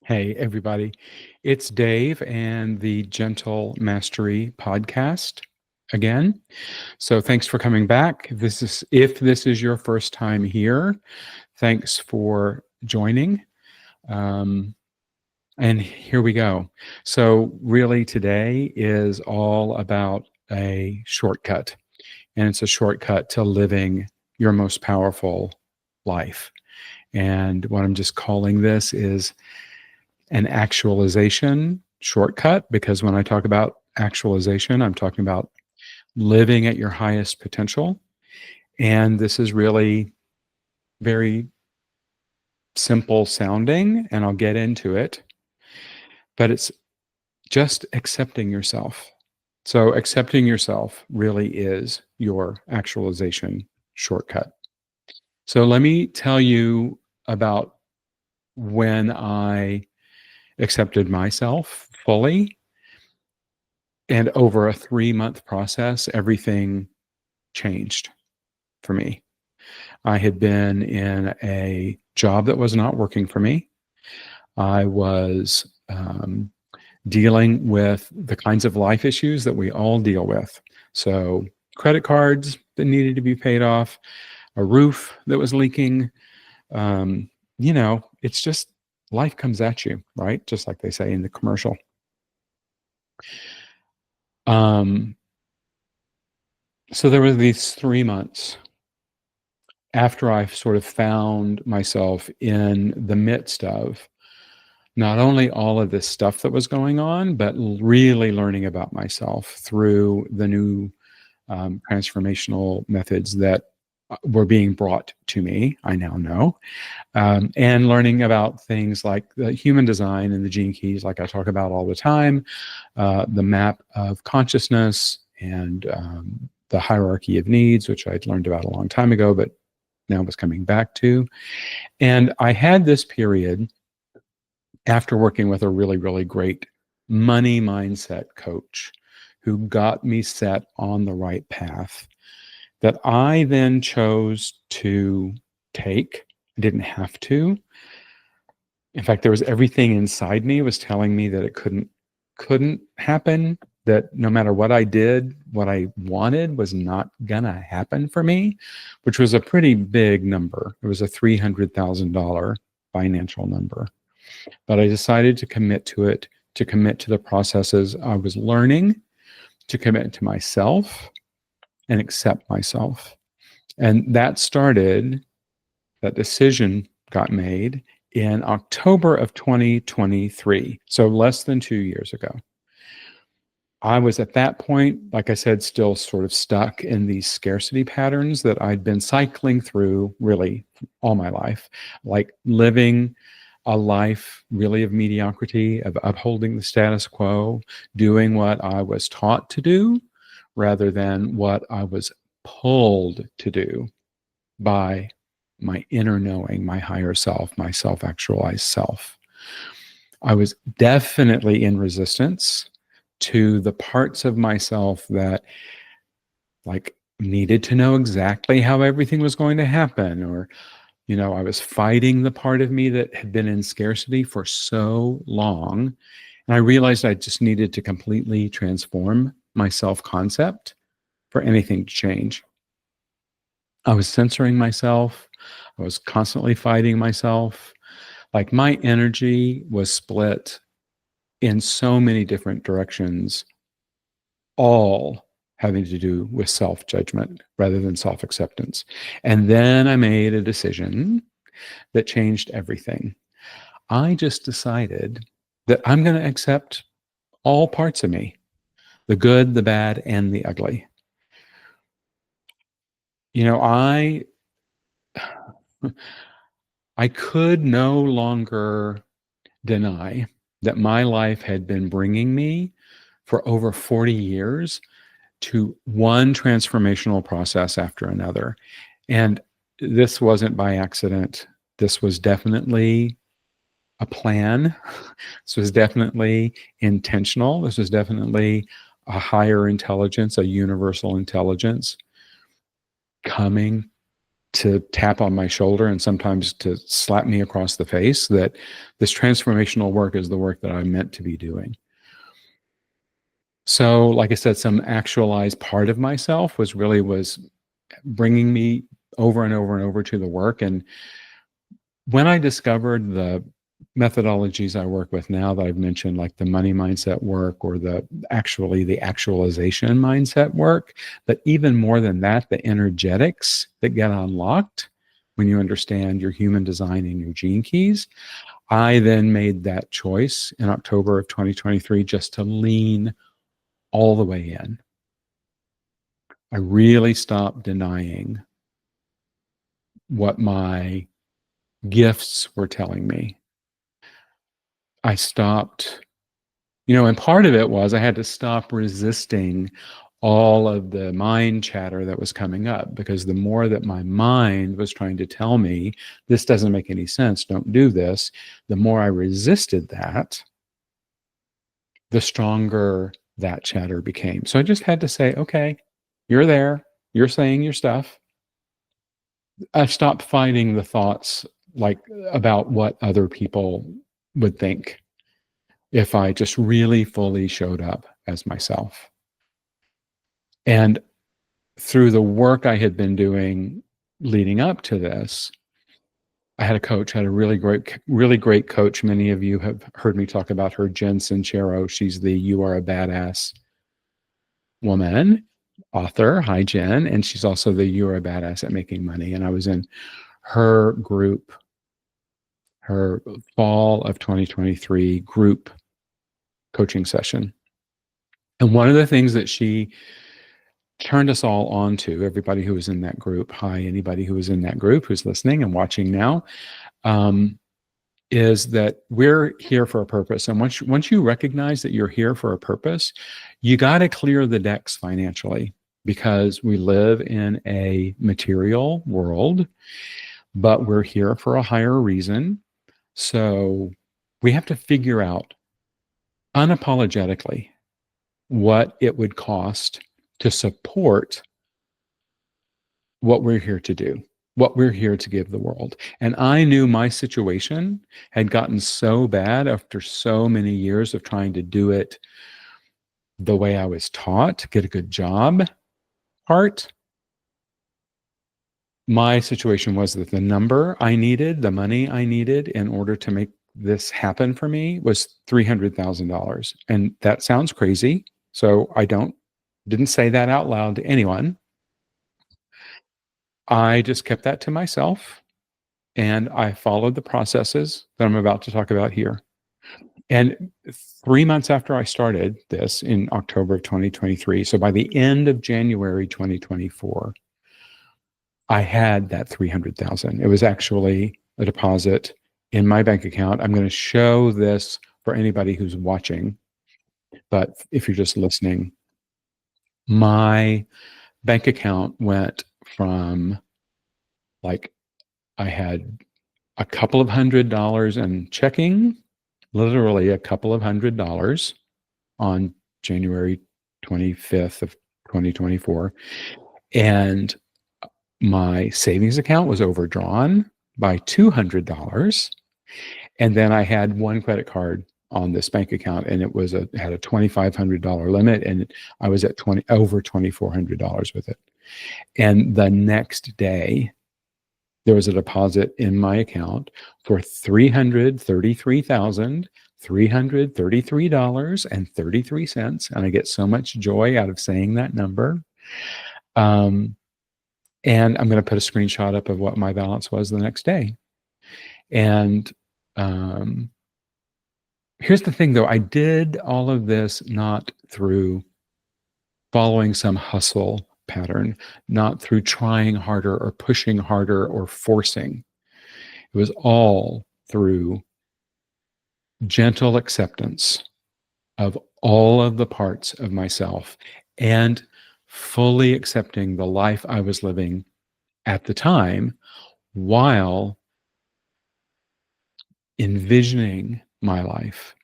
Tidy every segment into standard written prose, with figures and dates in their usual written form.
Hey, everybody. It's Dave and the Gentle Mastery podcast again. So thanks for coming back. If this is your first time here, thanks for joining. Um, and here we go. So really today is all about a shortcut, and it's a shortcut to living your most powerful life. And what I'm just calling this is an actualization shortcut, because when I talk about actualization, I'm talking about living at your highest potential. And this is really very simple sounding, and I'll get into it, but it's just accepting yourself. So, accepting yourself really is your actualization shortcut. So, let me tell you about when I accepted myself fully. And over a 3-month process, everything changed for me. I had been in a job that was not working for me. I was dealing with the kinds of life issues that we all deal with. So, credit cards that needed to be paid off, a roof that was leaking. It's just life comes at you, right? Just like they say in the commercial. Um, so, there were these 3 months after I sort of found myself in the midst of not only all of this stuff that was going on, but really learning about myself through the new transformational methods that were being brought to me, I now know, and learning about things like the human design and the gene keys, like I talk about all the time, the map of consciousness, and the hierarchy of needs, which I'd learned about a long time ago, but now was coming back to. And I had this period after working with a really, really great money mindset coach who got me set on the right path that I then chose to take. I didn't have to. In fact, there was everything inside me was telling me that it couldn't happen, that no matter what I did, what I wanted was not gonna happen for me, which was a pretty big number. It was a $300,000 financial number. But I decided to commit to it, to commit to the processes I was learning, to commit to myself and accept myself. And that decision got made in October of 2023, so less than 2 years ago. I was at that point, like I said, still sort of stuck in these scarcity patterns that I'd been cycling through really all my life, like living a life really of mediocrity, of upholding the status quo, doing what I was taught to do rather than what I was pulled to do by my inner knowing, my higher self, my self actualized self. I was definitely in resistance to the parts of myself that like needed to know exactly how everything was going to happen, or I was fighting the part of me that had been in scarcity for so long. And I realized I just needed to completely transform my self-concept for anything to change. I was censoring myself. I was constantly fighting myself. Like my energy was split in so many different directions, all having to do with self-judgment rather than self-acceptance. And then I made a decision that changed everything. I just decided that I'm going to accept all parts of me, the good, the bad, and the ugly. You know, I could no longer deny that my life had been bringing me for over 40 years to one transformational process after another. And this wasn't by accident. This was definitely a plan. This was definitely intentional. This was definitely a higher intelligence, a universal intelligence coming to tap on my shoulder and sometimes to slap me across the face that this transformational work is the work that I'm meant to be doing. So, like I said, some actualized part of myself was bringing me over and over and over to the work. And when I discovered the methodologies I work with now that I've mentioned, like the money mindset work or the actualization mindset work, but even more than that, the energetics that get unlocked when you understand your human design and your gene keys, I then made that choice in October of 2023 just to lean all the way in. I really stopped denying what my gifts were telling me. I stopped, and part of it was I had to stop resisting all of the mind chatter that was coming up, because the more that my mind was trying to tell me, this doesn't make any sense, don't do this, the more I resisted that, the stronger that chatter became. So I just had to say, okay, you're there, you're saying your stuff. I stopped fighting the thoughts like about what other people would think if I just really fully showed up as myself. And through the work I had been doing leading up to this, I had a coach, had a really great coach. Many of you have heard me talk about her, Jen Sincero. She's the You Are a Badass woman, author. Hi, Jen. And she's also the You Are a Badass at Making Money. And I was in her group, her fall of 2023 group coaching session. And one of the things that she turned us all on to, everybody who was in that group, hi, anybody who was in that group who's listening and watching now, is that we're here for a purpose. And once you recognize that you're here for a purpose, you got to clear the decks financially, because we live in a material world, but we're here for a higher reason. So we have to figure out unapologetically what it would cost to support what we're here to do, what we're here to give the world. And I knew my situation had gotten so bad after so many years of trying to do it the way I was taught, get a good job part. My situation was that the number I needed, the money I needed in order to make this happen for me was $300,000. And that sounds crazy. So I didn't say that out loud to anyone. I just kept that to myself, and I followed the processes that I'm about to talk about here. And 3 months after I started this in October of 2023, so by the end of January 2024, I had that 300,000. It was actually a deposit in my bank account. I'm going to show this for anybody who's watching, but if you're just listening, my bank account went from, like, I had a couple of $100 in checking, literally a couple of $100 on January 25th of 2024. And my savings account was overdrawn by $200. And then I had one credit card on this bank account, and it had a $2,500 limit, and I was at over $2,400 with it. And the next day, there was a deposit in my account for $333,333.33. And I get so much joy out of saying that number. And I'm going to put a screenshot up of what my balance was the next day. And here's the thing, though. I did all of this not through following some hustle pattern, not through trying harder or pushing harder or forcing. It was all through gentle acceptance of all of the parts of myself and fully accepting the life I was living at the time, while envisioning my life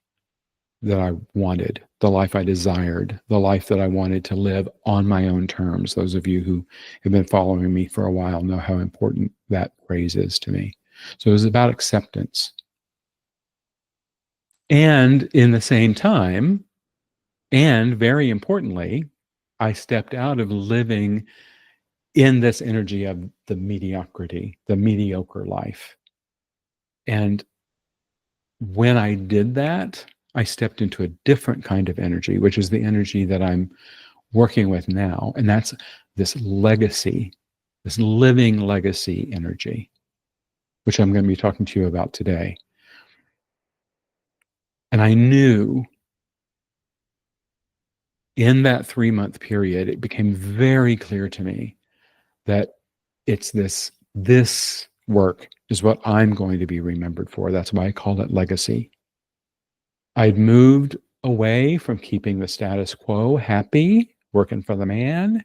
that I wanted, the life I desired, the life that I wanted to live on my own terms. Those of you who have been following me for a while know how important that phrase is to me. So it was about acceptance. And in the same time, and very importantly, I stepped out of living in this energy of the mediocrity, the mediocre life. And when I did that, I stepped into a different kind of energy, which is the energy that I'm working with now. And that's this legacy, this living legacy energy, which I'm going to be talking to you about today. And I knew in that 3-month period, it became very clear to me that it's this work is what I'm going to be remembered for. That's why I call it legacy. I'd moved away from keeping the status quo happy, working for the man,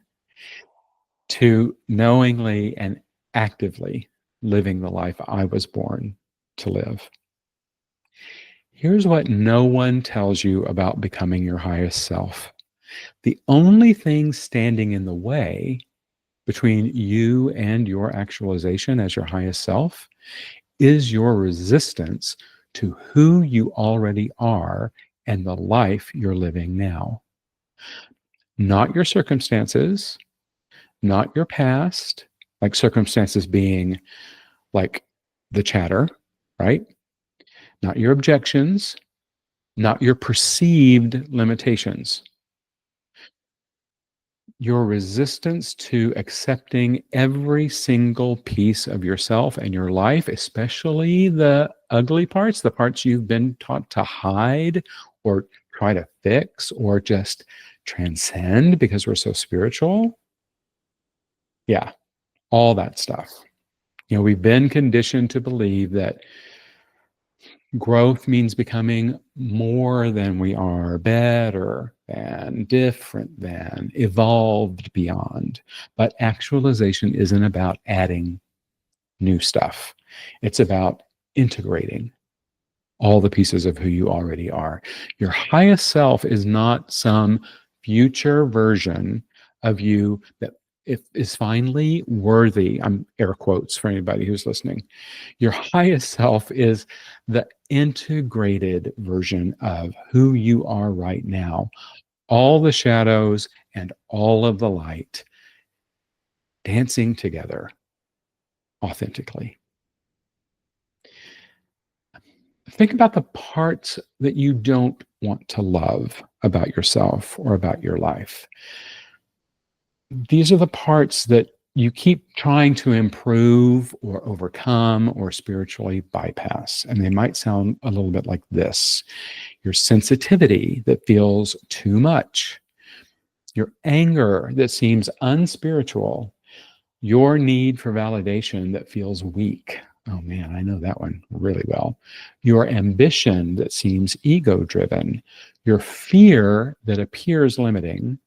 to knowingly and actively living the life I was born to live. Here's what no one tells you about becoming your highest self. The only thing standing in the way between you and your actualization as your highest self is your resistance to who you already are and the life you're living now. Not your circumstances, not your past, like circumstances being like the chatter, right? Not your objections, not your perceived limitations. Your resistance to accepting every single piece of yourself and your life, especially the ugly parts, the parts you've been taught to hide or try to fix or just transcend because we're so spiritual. Yeah, all that stuff. We've been conditioned to believe that growth means becoming more than we are, better than, different than, evolved beyond. But actualization isn't about adding new stuff, it's about integrating all the pieces of who you already are. Your highest self is not some future version of you that is finally worthy. I'm air quotes for anybody who's listening. Your highest self is the integrated version of who you are right now. All the shadows and all of the light dancing together authentically. Think about the parts that you don't want to love about yourself or about your life. These are the parts that you keep trying to improve or overcome or spiritually bypass. And they might sound a little bit like this: your sensitivity that feels too much, your anger that seems unspiritual, your need for validation that feels weak. Oh man, I know that one really well. Your ambition that seems ego driven, your fear that appears limiting,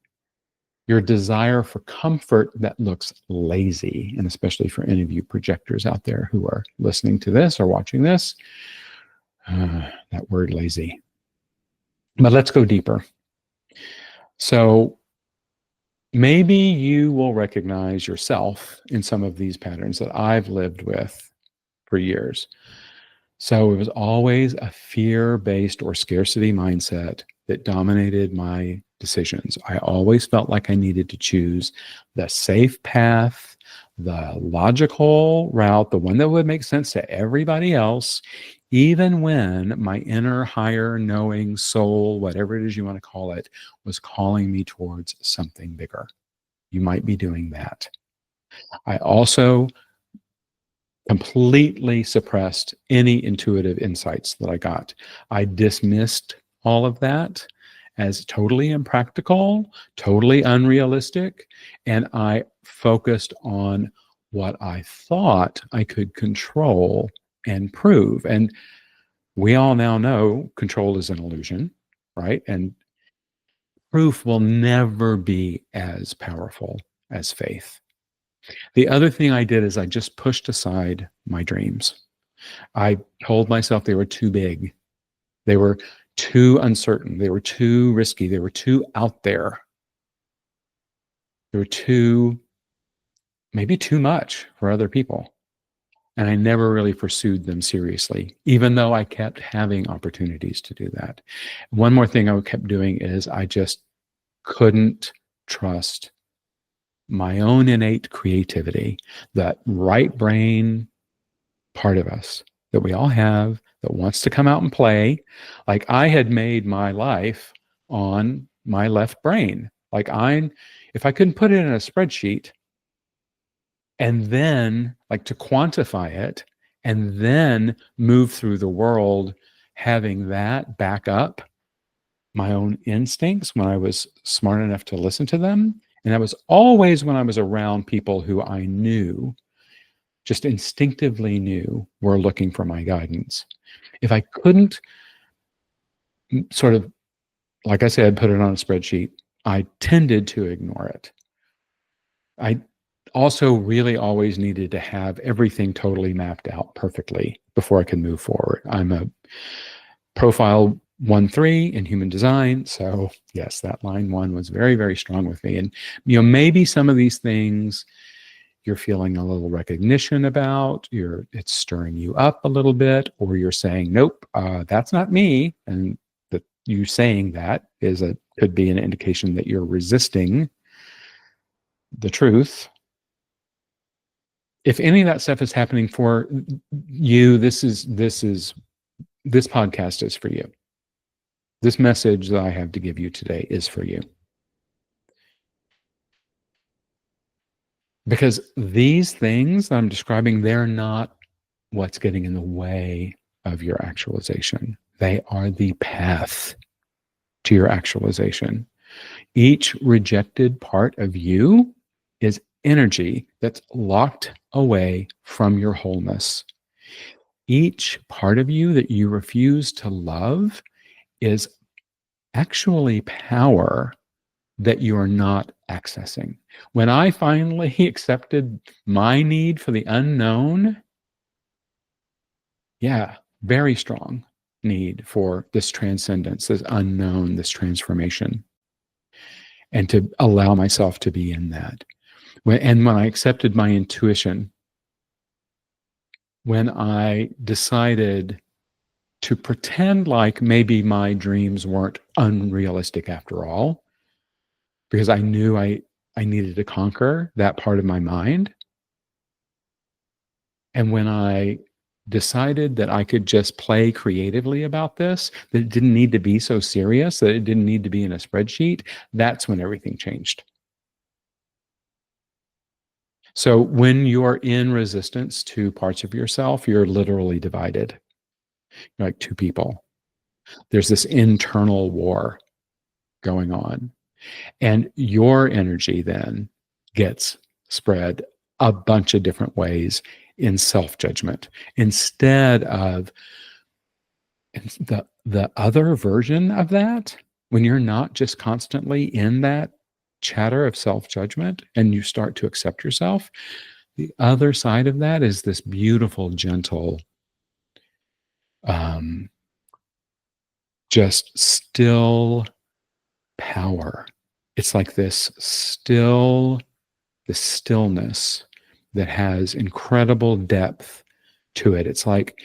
your desire for comfort that looks lazy. And especially for any of you projectors out there who are listening to this or watching this, that word lazy. But let's go deeper. So maybe you will recognize yourself in some of these patterns that I've lived with for years. So it was always a fear-based or scarcity mindset that dominated my decisions. I always felt like I needed to choose the safe path, the logical route, the one that would make sense to everybody else, even when my inner higher knowing soul, whatever it is you want to call it, was calling me towards something bigger. You might be doing that. I also completely suppressed any intuitive insights that I got. I dismissed all of that as totally impractical, totally unrealistic, and I focused on what I thought I could control and prove. And we all now know control is an illusion, right? And proof will never be as powerful as faith. The other thing I did is I just pushed aside my dreams. I told myself they were too big. They were too uncertain. They were too risky. They were too out there. They were too, maybe too much for other people. And I never really pursued them seriously, even though I kept having opportunities to do that. One more thing I kept doing is I just couldn't trust my own innate creativity, that right brain part of us that we all have that wants to come out and play. Like I had made my life on my left brain. If I couldn't put it in a spreadsheet and then like to quantify it and then move through the world having that back up my own instincts when I was smart enough to listen to them. And that was always when I was around people who I knew, just instinctively knew, were looking for my guidance. If I couldn't sort of, like I said, put it on a spreadsheet, I tended to ignore it. I also really always needed to have everything totally mapped out perfectly before I could move forward. I'm a profile 1-3 in human design. So yes, that line 1 was very, very strong with me. And, maybe some of these things you're feeling a little recognition about, it's stirring you up a little bit, or you're saying, nope, that's not me. And that you saying that could be an indication that you're resisting the truth. If any of that stuff is happening for you, this podcast is for you. This message that I have to give you today is for you. Because these things I'm describing, they're not what's getting in the way of your actualization. They are the path to your actualization. Each rejected part of you is energy that's locked away from your wholeness. Each part of you that you refuse to love is actually power that you are not accessing. When I finally accepted my need for the unknown, very strong need for this transcendence, this unknown, this transformation, and to allow myself to be in that. When I accepted my intuition, when I decided to pretend like maybe my dreams weren't unrealistic after all, because I knew I needed to conquer that part of my mind. And when I decided that I could just play creatively about this, that it didn't need to be so serious, that it didn't need to be in a spreadsheet, that's when everything changed. So when you're in resistance to parts of yourself, you're literally divided. You're like two people. There's this internal war going on. And your energy then gets spread a bunch of different ways in self-judgment instead of the other version of that. When you're not just constantly in that chatter of self-judgment and you start to accept yourself, the other side of that is this beautiful, gentle, just still power. It's like this stillness that has incredible depth to it. It's like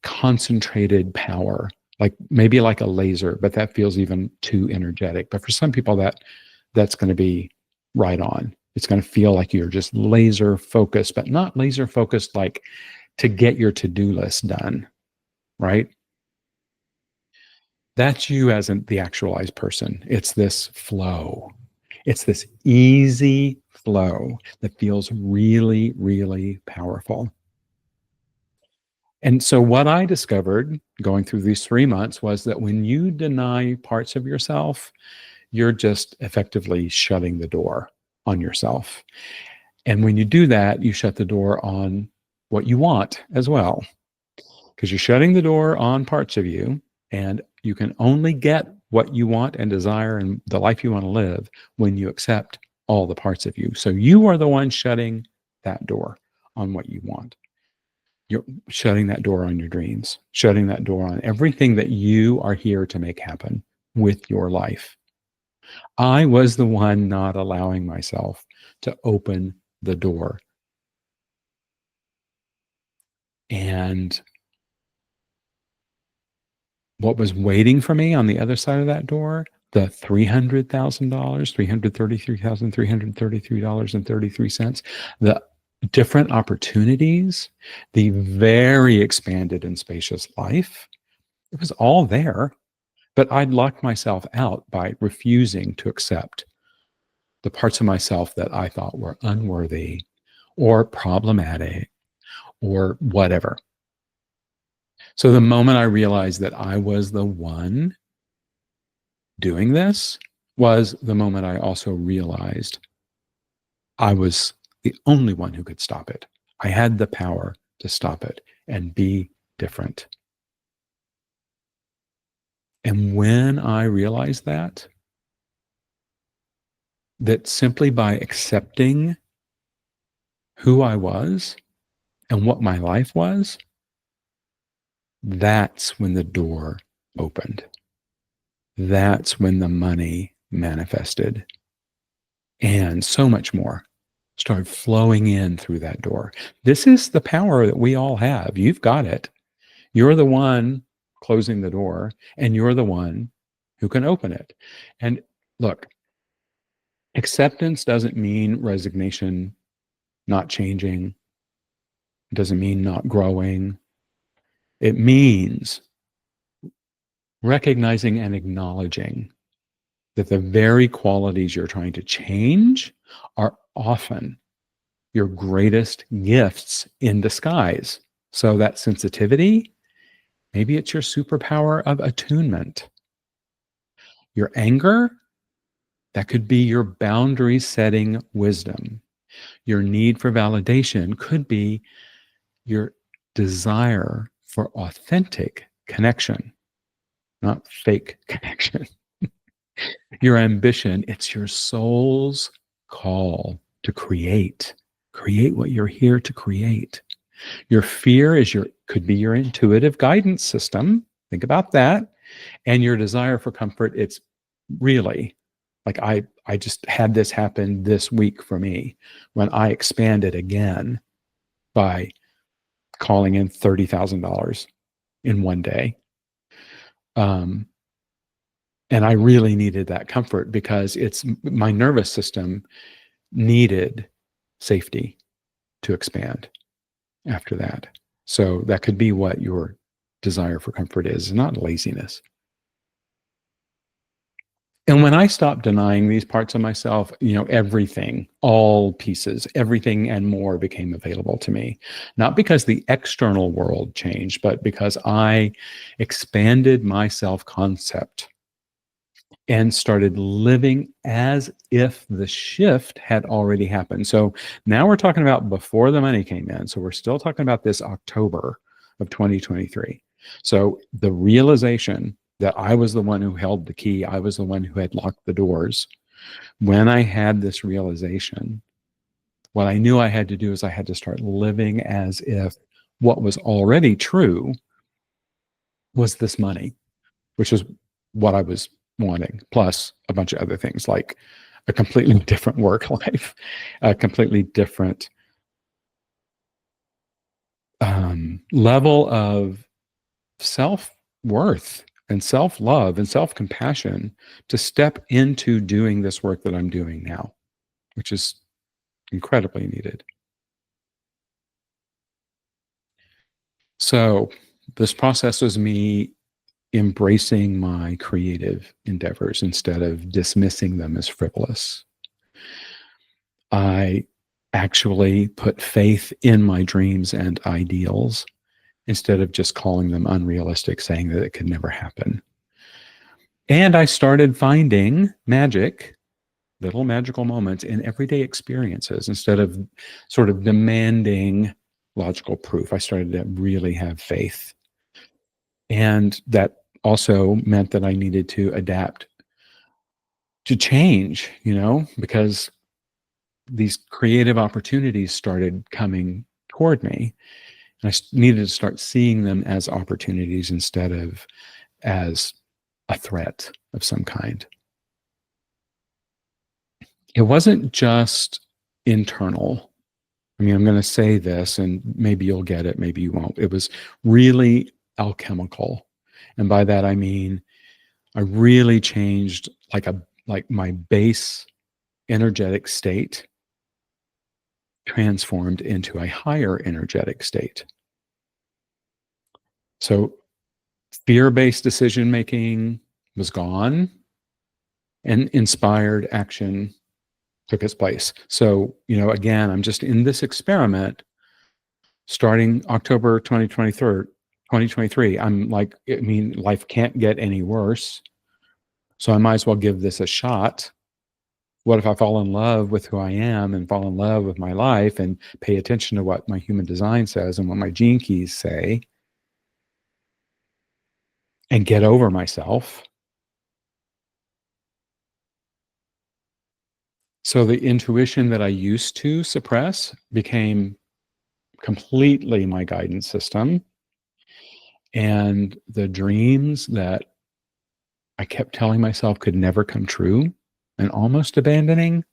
concentrated power, like maybe like a laser, but that feels even too energetic. But for some people, that's going to be right on. It's going to feel like you're just laser focused, but not laser focused like to get your to-do list done, right? That's you as the actualized person. It's this flow. It's this easy flow that feels really, really powerful. And so what I discovered going through these 3 months was that when you deny parts of yourself, you're just effectively shutting the door on yourself. And when you do that, you shut the door on what you want as well, because you're shutting the door on parts of you, and you can only get what you want and desire and the life you want to live when you accept all the parts of you. So you are the one shutting that door on what you want. You're shutting that door on your dreams, shutting that door on everything that you are here to make happen with your life. I was the one not allowing myself to open the door. And what was waiting for me on the other side of that door, the $300,000, $333,333.33, the different opportunities, the very expanded and spacious life, it was all there. But I'd locked myself out by refusing to accept the parts of myself that I thought were unworthy or problematic or whatever. So the moment I realized that I was the one doing this was the moment I also realized I was the only one who could stop it. I had the power to stop it and be different. And when I realized that simply by accepting who I was and what my life was, that's when the door opened. That's when the money manifested. And so much more started flowing in through that door. This is the power that we all have. You've got it. You're the one closing the door, and you're the one who can open it. And look, acceptance doesn't mean resignation, not changing, doesn't mean not growing. It means recognizing and acknowledging that the very qualities you're trying to change are often your greatest gifts in disguise. So that sensitivity, maybe it's your superpower of attunement. Your anger, that could be your boundary setting wisdom. Your need for validation could be your desire for authentic connection, not fake connection. Your ambition, it's your soul's call to create. Create what you're here to create. Your fear could be your intuitive guidance system. Think about that. And your desire for comfort, it's really like I just had this happen this week for me when I expanded again by calling in $30,000 in one day. And I really needed that comfort because it's my nervous system needed safety to expand after that. So that could be what your desire for comfort is, not laziness. And when I stopped denying these parts of myself, everything, all pieces, everything and more became available to me. Not because the external world changed, but because I expanded my self-concept and started living as if the shift had already happened. So now we're talking about before the money came in. So we're still talking about this October of 2023. So the realization that I was the one who held the key, I was the one who had locked the doors. When I had this realization, what I knew I had to do is I had to start living as if what was already true was this money, which is what I was wanting, plus a bunch of other things like a completely different work life, a completely different level of self-worth and self-love and self-compassion to step into doing this work that I'm doing now, which is incredibly needed. So this process was me embracing my creative endeavors instead of dismissing them as frivolous. I actually put faith in my dreams and ideals instead of just calling them unrealistic, saying that it could never happen. And I started finding magic, little magical moments in everyday experiences instead of sort of demanding logical proof. I started to really have faith. And that also meant that I needed to adapt to change, because these creative opportunities started coming toward me. And needed to start seeing them as opportunities instead of as a threat of some kind. It wasn't just internal. I mean, I'm going to say this and maybe you'll get it, maybe you won't. It was really alchemical. And by that, I mean, I really changed like my base energetic state transformed into a higher energetic state. So fear-based decision making was gone and inspired action took its place. So, again, I'm just in this experiment starting October 2023. I'm like, I mean, life can't get any worse. So I might as well give this a shot. What if I fall in love with who I am and fall in love with my life and pay attention to what my human design says and what my gene keys say and get over myself? So the intuition that I used to suppress became completely my guidance system. And the dreams that I kept telling myself could never come true and almost abandoning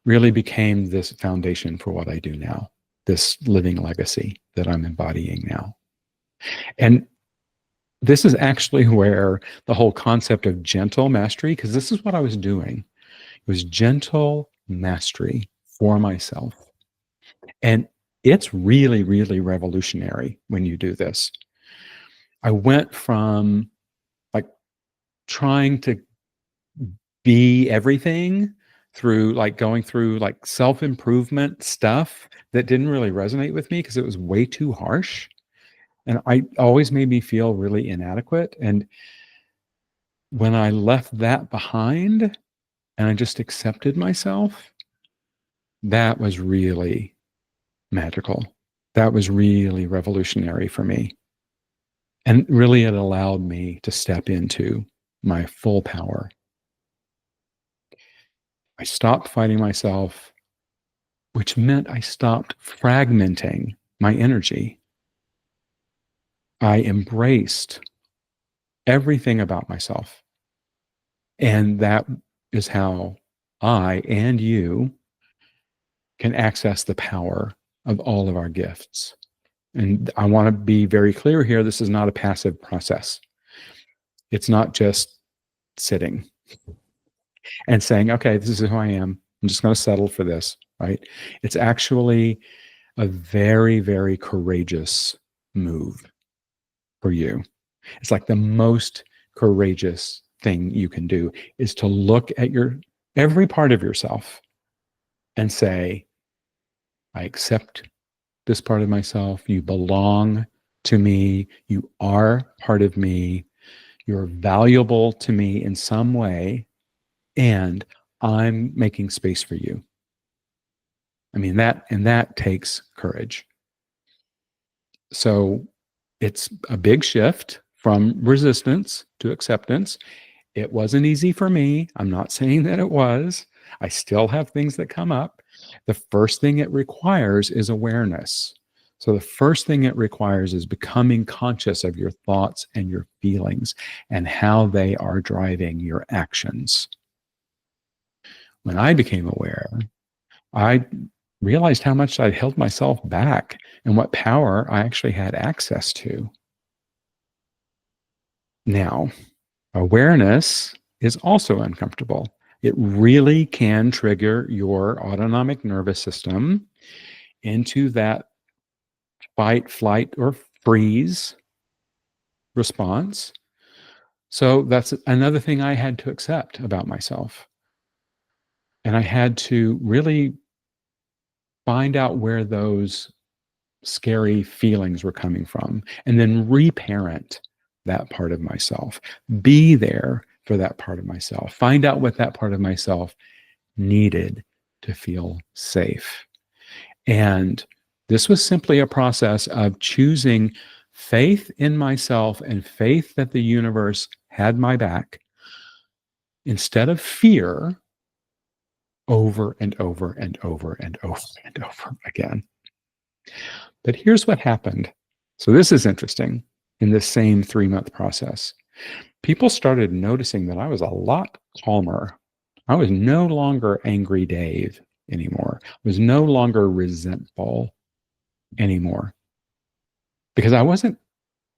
really became this foundation for what I do now, this living legacy that I'm embodying now. And this is actually where the whole concept of gentle mastery, because this is what I was doing, it was gentle mastery for myself. And it's really, really revolutionary when you do this. I went from like trying to be everything through like going through like self-improvement stuff that didn't really resonate with me because it was way too harsh. And I always made me feel really inadequate. And when I left that behind and I just accepted myself, that was really magical. That was really revolutionary for me. And really, it allowed me to step into my full power. I stopped fighting myself, which meant I stopped fragmenting my energy. I embraced everything about myself. And that is how I and you can access the power of all of our gifts. And I want to be very clear here, this is not a passive process. It's not just sitting and saying, okay, this is who I am. I'm just going to settle for this, right? It's actually a very, very courageous move for you. It's like the most courageous thing you can do is to look at your every part of yourself and say, I accept this part of myself. You belong to me. You are part of me. You're valuable to me in some way. And I'm making space for you. I mean, that takes courage. So it's a big shift from resistance to acceptance. It wasn't easy for me. I'm not saying that it was. I still have things that come up. The first thing it requires is awareness. So the first thing it requires is becoming conscious of your thoughts and your feelings and how they are driving your actions. When I became aware, I realized how much I'd held myself back and what power I actually had access to. Now, awareness is also uncomfortable. It really can trigger your autonomic nervous system into that fight, flight, or freeze response. So that's another thing I had to accept about myself. And I had to really find out where those scary feelings were coming from and then reparent that part of myself. Be there for that part of myself. Find out what that part of myself needed to feel safe. And this was simply a process of choosing faith in myself and faith that the universe had my back instead of fear over and over and over and over and over again. But here's what happened. So this is interesting. In this same 3-month process, people started noticing that I was a lot calmer. I was no longer angry Dave anymore. I was no longer resentful anymore because I wasn't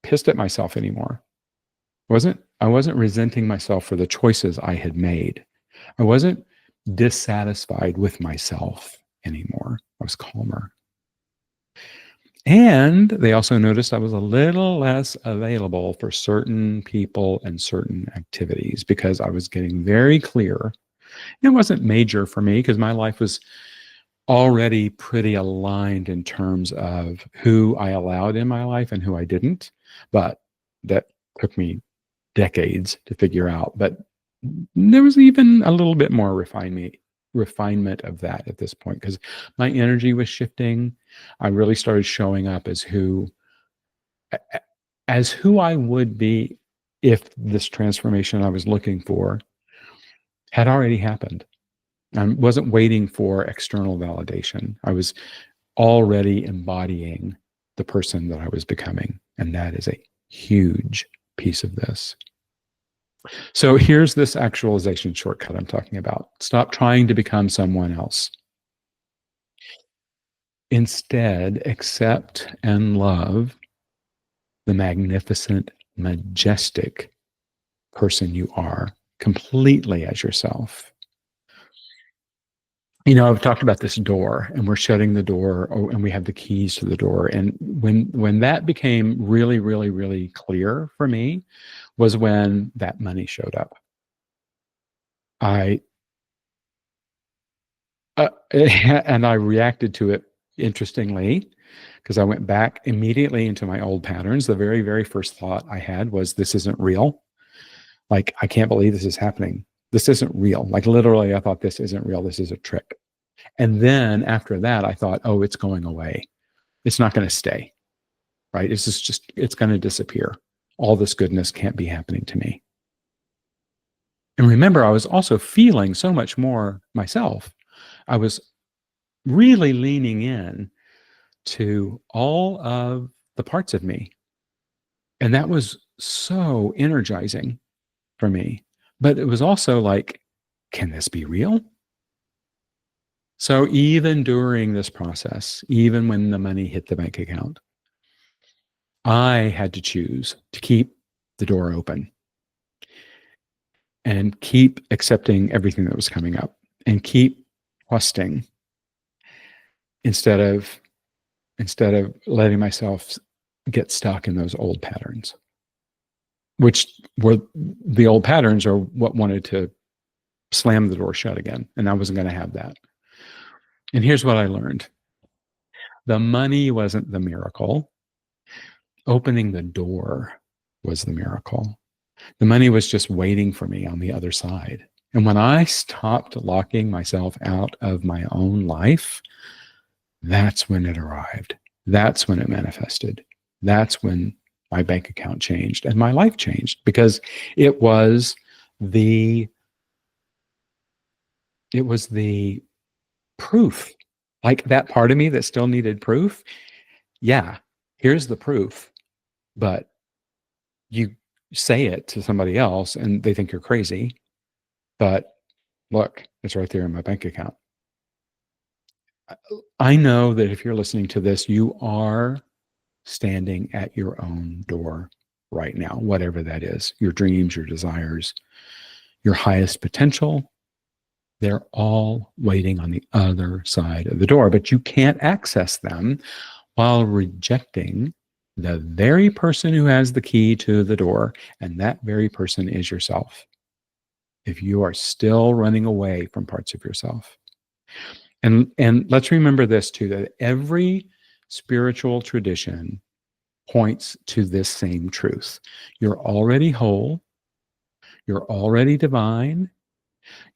pissed at myself anymore. I wasn't resenting myself for the choices I had made. I wasn't dissatisfied with myself anymore. I was calmer. And they also noticed I was a little less available for certain people and certain activities because I was getting very clear. It wasn't major for me because my life was already pretty aligned in terms of who I allowed in my life and who I didn't. But that took me decades to figure out. But there was even a little bit more refinement of that at this point because my energy was shifting. I really started showing up as who I would be if this transformation I was looking for had already happened. I wasn't waiting for external validation. I was already embodying the person that I was becoming. And that is a huge piece of this. So here's this actualization shortcut I'm talking about. Stop trying to become someone else. Instead, accept and love the magnificent, majestic person you are completely as yourself. I've talked about this door and we're shutting the door and we have the keys to the door. And when that became really, really, really clear for me was when that money showed up. I and I reacted to it interestingly because I went back immediately into my old patterns. The very, very first thought I had was, this isn't real. Like, I can't believe this is happening. This isn't real. Like, literally, I thought, this isn't real. This is a trick. And then after that, I thought, oh, it's going away. It's not going to stay, right? It's going to disappear. All this goodness can't be happening to me. And remember, I was also feeling so much more myself. I was really leaning in to all of the parts of me. And that was so energizing for me. But it was also like, can this be real? So even during this process, even when the money hit the bank account, I had to choose to keep the door open and keep accepting everything that was coming up and keep trusting instead of letting myself get stuck in those old patterns, which were the old patterns are what wanted to slam the door shut again. And I wasn't going to have that. And here's what I learned. The money wasn't the miracle. Opening the door was the miracle. The money was just waiting for me on the other side. And when I stopped locking myself out of my own life, that's when it arrived. That's when it manifested. That's when my bank account changed and my life changed because it was the proof. Like that part of me that still needed proof. Yeah, here's the proof. But you say it to somebody else and they think you're crazy. But look, it's right there in my bank account. I know that if you're listening to this, you are standing at your own door right now, whatever that is, your dreams, your desires, your highest potential. They're all waiting on the other side of the door, but you can't access them while rejecting the very person who has the key to the door, and that very person is yourself. If you are still running away from parts of yourself. And let's remember this too, that every spiritual tradition points to this same truth. You're already whole. You're already divine.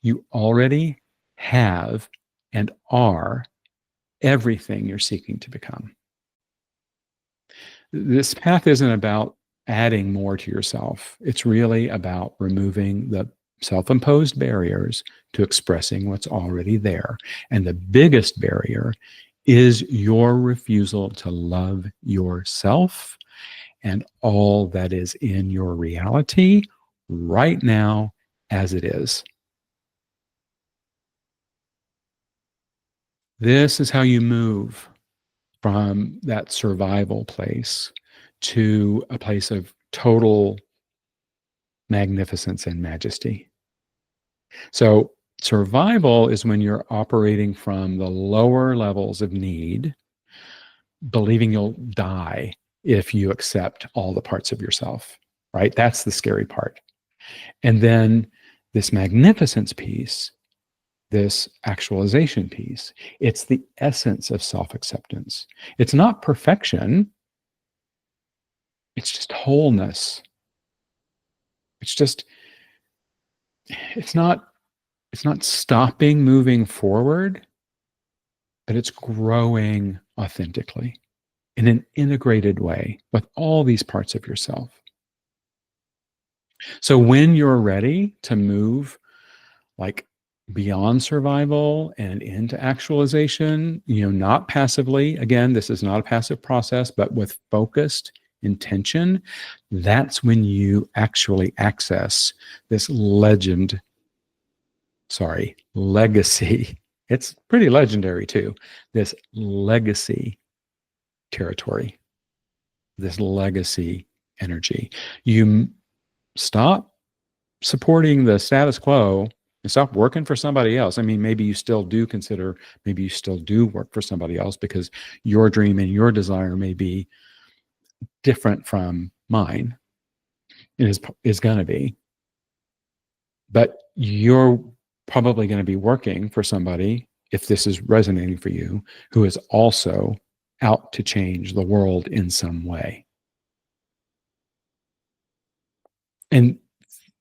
You already have and are everything you're seeking to become. This path isn't about adding more to yourself. It's really about removing the self-imposed barriers to expressing what's already there. And the biggest barrier is your refusal to love yourself and all that is in your reality right now as it is. This is how you move from that survival place to a place of total magnificence and majesty. So, survival is when you're operating from the lower levels of need, believing you'll die if you accept all the parts of yourself, right? That's the scary part. And then this magnificence piece, this actualization piece, it's the essence of self acceptance. It's not perfection, it's just wholeness. It's just, it's not, it's not stopping moving forward, but it's growing authentically in an integrated way with all these parts of yourself. So when you're ready to move like beyond survival and into actualization, not passively, again, this is not a passive process, but with focused intention, that's when you actually access this legacy. It's pretty legendary too. This legacy territory, this legacy energy. You stop supporting the status quo and stop working for somebody else. I mean, maybe you still do work for somebody else because your dream and your desire may be different from mine. It is going to be, but you're probably going to be working for somebody, if this is resonating for you, who is also out to change the world in some way. And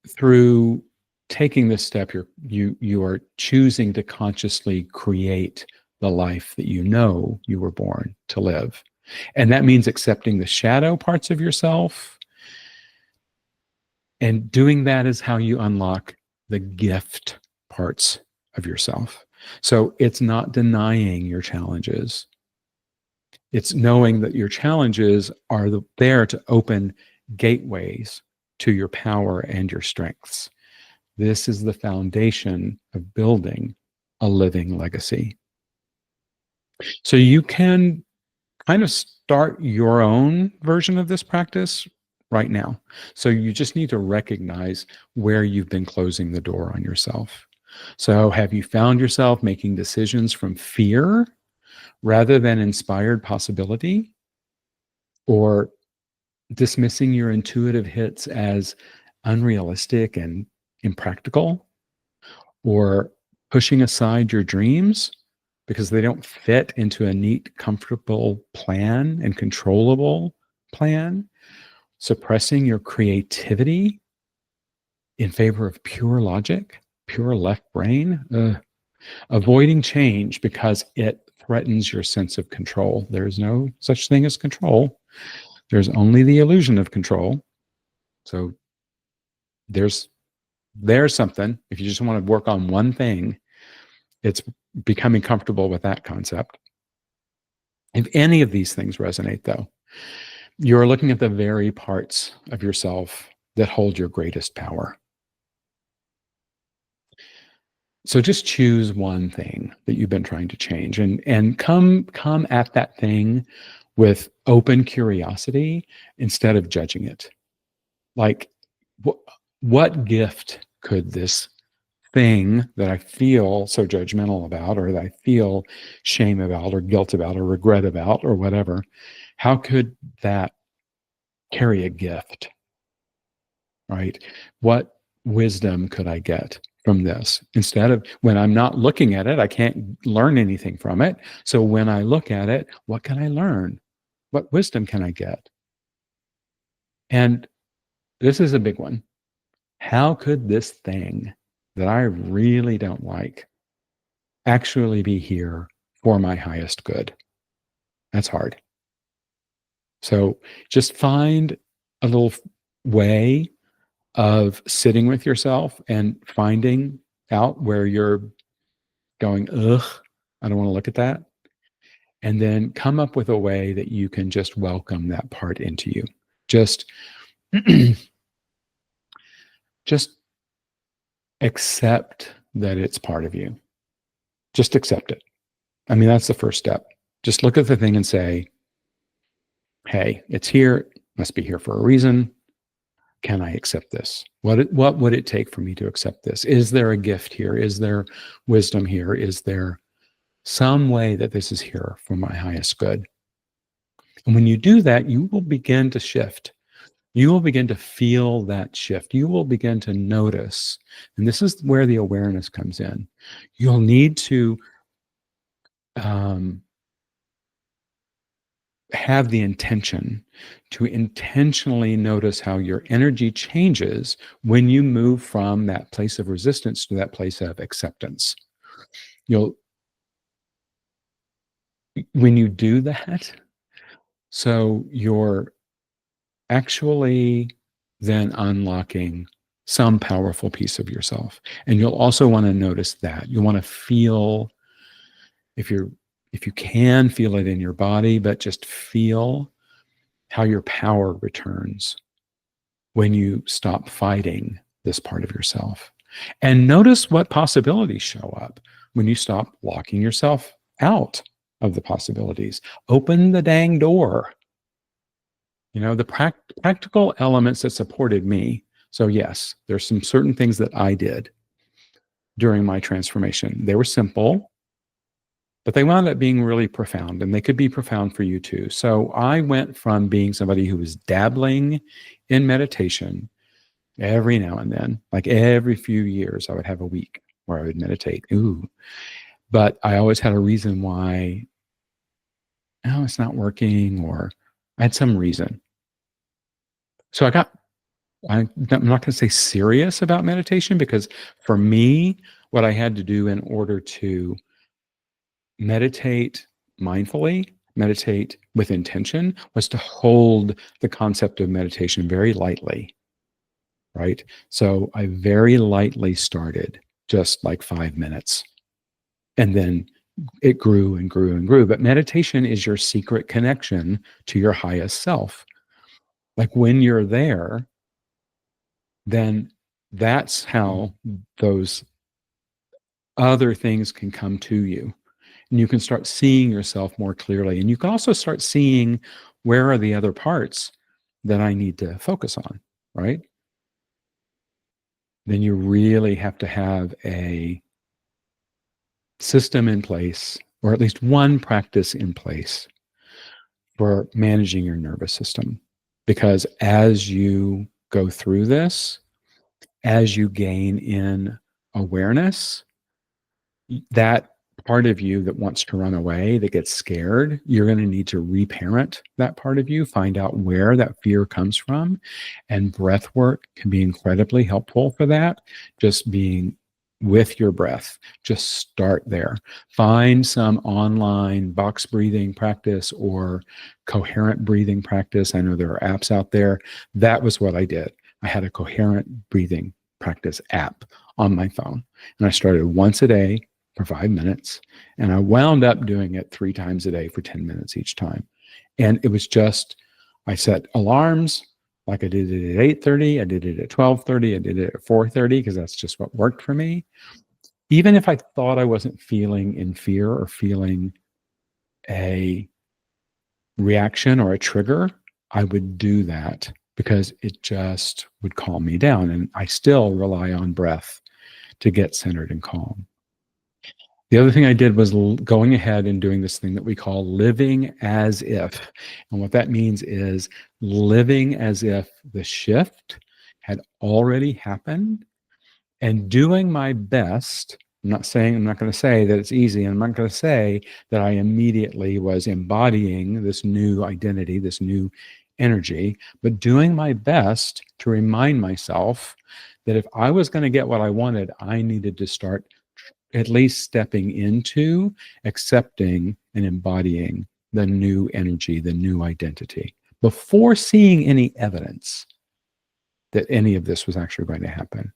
through taking this step, you are choosing to consciously create the life that you were born to live. And that means accepting the shadow parts of yourself. And doing that is how you unlock the gift parts of yourself. So it's not denying your challenges. It's knowing that your challenges are there to open gateways to your power and your strengths. This is the foundation of building a living legacy. So you can kind of start your own version of this practice right now. So you just need to recognize where you've been closing the door on yourself. So have you found yourself making decisions from fear rather than inspired possibility, or dismissing your intuitive hits as unrealistic and impractical, or pushing aside your dreams because they don't fit into a neat, comfortable plan and controllable plan, suppressing your creativity in favor of pure logic, pure left brain, avoiding change because it threatens your sense of control. There is no such thing as control. There's only the illusion of control. So there's something. If you just want to work on one thing, it's becoming comfortable with that concept. If any of these things resonate, though, you're looking at the very parts of yourself that hold your greatest power. So just choose one thing that you've been trying to change, and come at that thing with open curiosity instead of judging it. Like, what gift could this thing that I feel so judgmental about, or that I feel shame about, or guilt about, or regret about, or whatever, how could that carry a gift, right? What wisdom could I get from this? Instead of, when I'm not looking at it, I can't learn anything from it. So when I look at it, what can I learn? What wisdom can I get? And this is a big one. How could this thing that I really don't like actually be here for my highest good? That's hard. So just find a little way of sitting with yourself and finding out where you're going, ugh, I don't want to look at that. And then come up with a way that you can just welcome that part into you. Just, just accept that it's part of you. Just accept it. I mean, that's the first step. Just look at the thing and say, hey, it's here. It must be here for a reason. Can I accept this? What would it take for me to accept this? Is there a gift here? Is there wisdom here? Is there some way that this is here for my highest good? And when you do that, you will begin to shift. You will begin to feel that shift. You will begin to notice. And this is where the awareness comes in. You'll need to um, have the intention to intentionally notice how your energy changes when you move from that place of resistance to that place of acceptance. You'll, when you do that, so you're actually then unlocking some powerful piece of yourself. And you'll also want to notice that. You'll want to feel, if you're if you can feel it in your body, but just feel how your power returns when you stop fighting this part of yourself. And notice what possibilities show up when you stop locking yourself out of the possibilities. Open the dang door. You know, the practical elements that supported me. So yes, there's some certain things that I did during my transformation. They were simple, but they wound up being really profound, and they could be profound for you too. So I went from being somebody who was dabbling in meditation every now and then, like every few years, I would have a week where I would meditate. Ooh, but I always had a reason why, oh, it's not working, or I had some reason. So I'm not going to say serious about meditation, because for me, what I had to do in order to meditate mindfully, meditate with intention, was to hold the concept of meditation very lightly, right? So I very lightly started, just like 5 minutes. And then it grew and grew and grew. But meditation is your secret connection to your highest self. Like when you're there, then that's how those other things can come to you. And you can start seeing yourself more clearly. And you can also start seeing, where are the other parts that I need to focus on, right? Then you really have to have a system in place, or at least one practice in place, for managing your nervous system. Because as you go through this, as you gain in awareness, that part of you that wants to run away, that gets scared, you're going to need to reparent that part of you, find out where that fear comes from. And breath work can be incredibly helpful for that. Just being with your breath, just start there. Find some online box breathing practice or coherent breathing practice. I know there are apps out there. That was what I did. I had a coherent breathing practice app on my phone, and I started once a day for 5 minutes, and I wound up doing it 3 times a day for 10 minutes each time. And it was just, I set alarms, like I did it at 8:30, I did it at 12:30, I did it at 4:30, because that's just what worked for me. Even if I thought I wasn't feeling in fear or feeling a reaction or a trigger, I would do that because it just would calm me down. And I still rely on breath to get centered and calm. The other thing I did was going ahead and doing this thing that we call living as if. And what that means is living as if the shift had already happened, and doing my best. I'm not going to say that it's easy. And I'm not going to say that I immediately was embodying this new identity, this new energy, but doing my best to remind myself that if I was going to get what I wanted, I needed to start at least stepping into accepting and embodying the new energy, the new identity, before seeing any evidence that any of this was actually going to happen.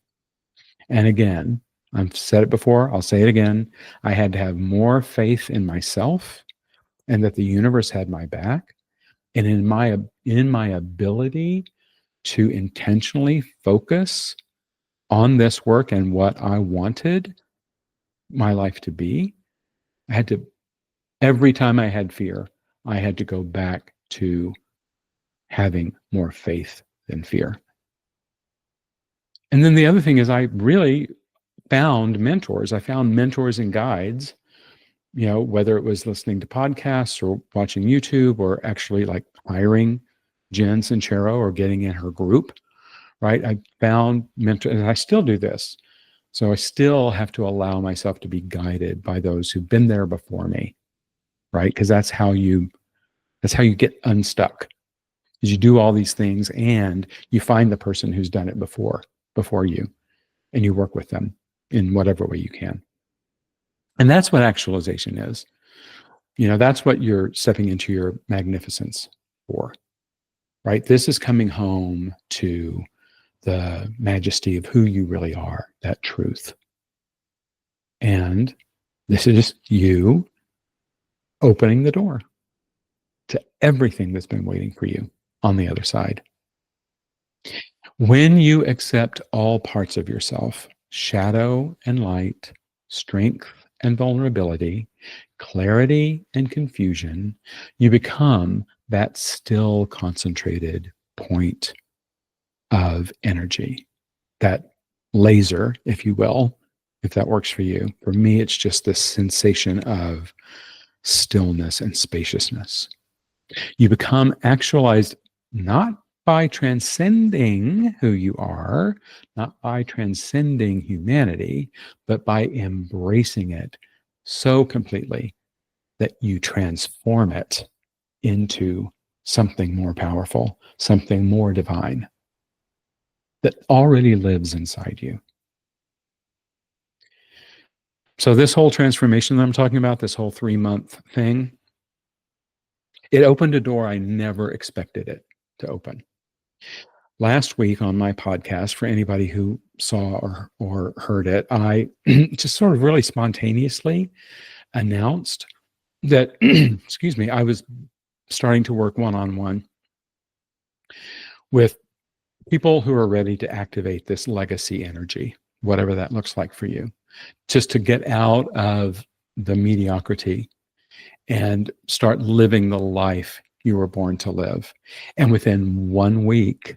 And again, I've said it before, I'll say it again. I had to have more faith in myself and that the universe had my back, and in my ability to intentionally focus on this work and what I wanted my life to be. I had to, every time I had fear, I had to go back to having more faith than fear. And then the other thing is, I really found mentors. I found mentors and guides, whether it was listening to podcasts or watching YouTube or actually like hiring Jen Sincero or getting in her group, right? I found mentors, and I still do this. So I still have to allow myself to be guided by those who've been there before me, right? Because that's how you get unstuck. Is you do all these things and you find the person who's done it before you, and you work with them in whatever way you can. And that's what actualization is. That's what you're stepping into your magnificence for, right? This is coming home to the majesty of who you really are, that truth. And this is you opening the door to everything that's been waiting for you on the other side. When you accept all parts of yourself, shadow and light, strength and vulnerability, clarity and confusion, you become that still concentrated point of energy, that laser, if you will, if that works for you. For me, it's just this sensation of stillness and spaciousness. You become actualized not by transcending who you are, not by transcending humanity, but by embracing it so completely that you transform it into something more powerful, something more divine that already lives inside you. So this whole transformation that I'm talking about, this whole 3-month thing, it opened a door I never expected it to open. Last week on my podcast, for anybody who saw or heard it, I just sort of really spontaneously announced that, excuse me, I was starting to work one-on-one with people who are ready to activate this legacy energy, whatever that looks like for you, just to get out of the mediocrity and start living the life you were born to live. And within 1 week,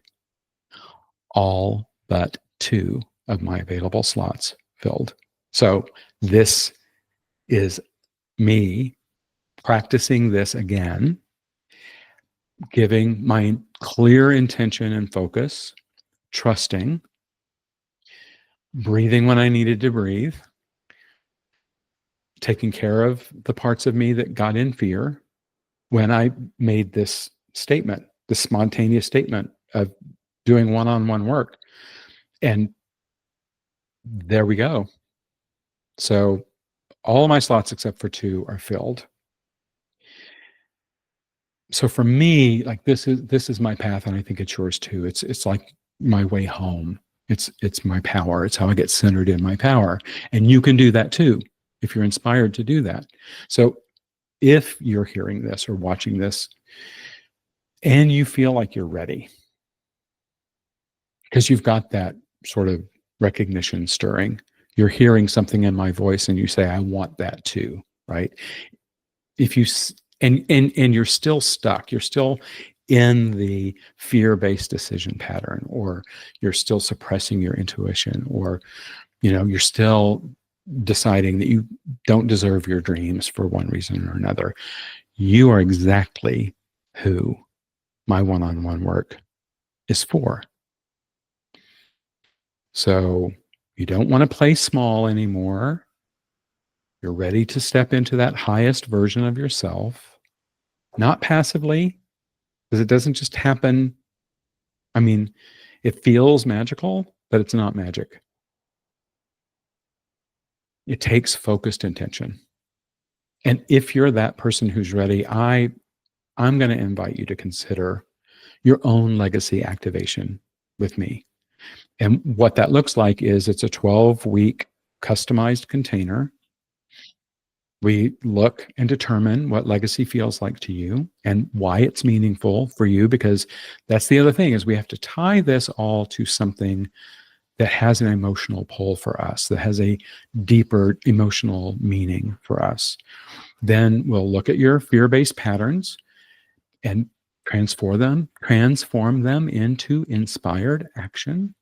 all but 2 of my available slots filled. So this is me practicing this again, giving my clear intention and focus, trusting, breathing when I needed to breathe, taking care of the parts of me that got in fear when I made this statement, this spontaneous statement of doing one-on-one work. And there we go. So all of my slots except for 2 are filled. So for me, like this is my path, and I think it's yours too. It's like my way home. It's my power. It's how I get centered in my power. And you can do that too if you're inspired to do that. So if you're hearing this or watching this and you feel like you're ready, because you've got that sort of recognition stirring, you're hearing something in my voice and you say, I want that too, right? If you and you're still stuck, you're still in the fear-based decision pattern, or you're still suppressing your intuition, or you're still deciding that you don't deserve your dreams for one reason or another, you are exactly who my one-on-one work is for. So you don't want to play small anymore. You're ready to step into that highest version of yourself, not passively, because it doesn't just happen. I mean, it feels magical, but it's not magic. It takes focused intention. And if you're that person who's ready, I'm going to invite you to consider your own legacy activation with me. And what that looks like is it's a 12-week customized container We look and determine what legacy feels like to you and why it's meaningful for you, because that's the other thing is we have to tie this all to something that has an emotional pull for us, that has a deeper emotional meaning for us. Then we'll look at your fear-based patterns and transform them into inspired action.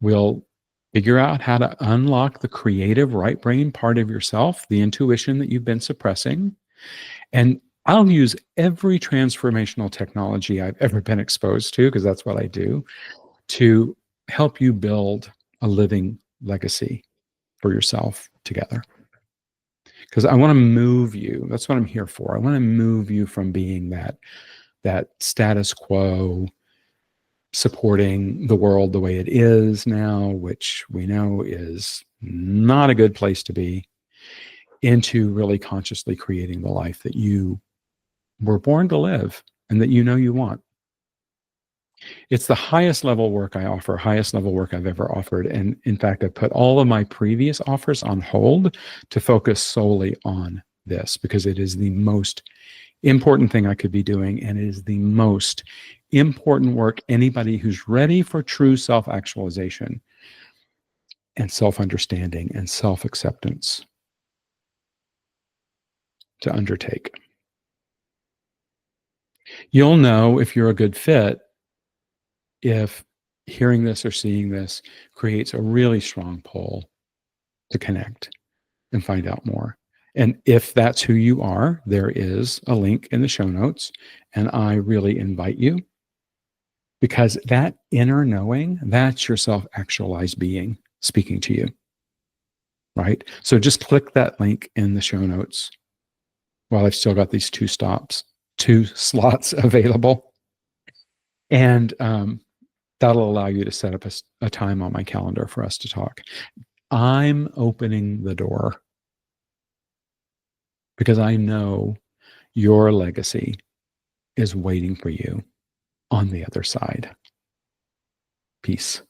We'll figure out how to unlock the creative right brain part of yourself, the intuition that you've been suppressing. And I'll use every transformational technology I've ever been exposed to, because that's what I do, to help you build a living legacy for yourself together. Because I want to move you. That's what I'm here for. I want to move you from being that status quo, supporting the world the way it is now, which we know is not a good place to be, into really consciously creating the life that you were born to live and that you know you want. It's the highest level work I offer, highest level work I've ever offered. And in fact, I put all of my previous offers on hold to focus solely on this, because it is the most important thing I could be doing. And it is the most important work anybody who's ready for true self-actualization and self-understanding and self-acceptance to undertake. You'll know if you're a good fit if hearing this or seeing this creates a really strong pull to connect and find out more. And if that's who you are, there is a link in the show notes. And I really invite you, because that inner knowing, that's your self-actualized being speaking to you, right? So just click that link in the show notes while I've still got these two slots available. And that'll allow you to set up a time on my calendar for us to talk. I'm opening the door because I know your legacy is waiting for you on the other side. Peace.